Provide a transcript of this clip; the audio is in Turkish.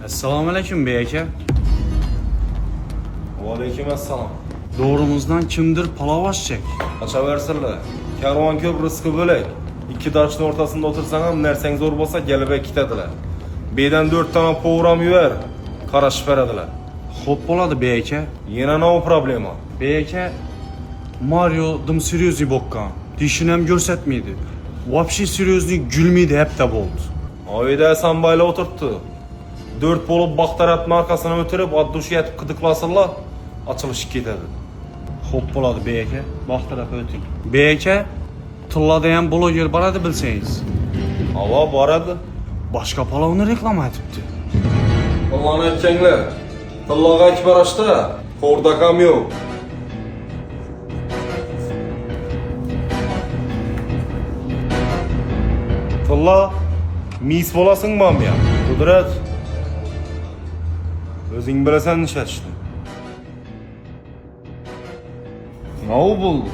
Assalomu alaykum bey aka. Aleyküm assalom. Doğrumuzdan kimdir palov açacak? Açaversinlar. Karvon ko'p, rizqi bo'lak. İki taşın ortasında otursan ham narsang zo'r bo'lsa kelib ketadilar. Beydan 4 tane program yuvar, qarashib beradilar. Xo'p bo'ladi bey aka. Yana no problema. Bey aka, Mario dım seryozni bokkan. Dişini hem görsetmeydi. Vapşi seryozni gülmeydi hep de oldu. Oyda sambayla oturttu. 4 bolup baktarat markasına ötürüp adduş yetip kıdıklasınlar, açılış ketadi. Xo'p bo'ladi bey aka. Baq tarafı ötün. Bey aka, Tilla deyen bloger baradi bilsangiz. Hava baradi. Başka palovni reklama etibdi. Allah'ını etkenler. Tıllağa ekber açtı. Kordakam yok. Tılla, mis bolasın mı ya? Kudret. Özün bilesen nişet işte. Ne oldu?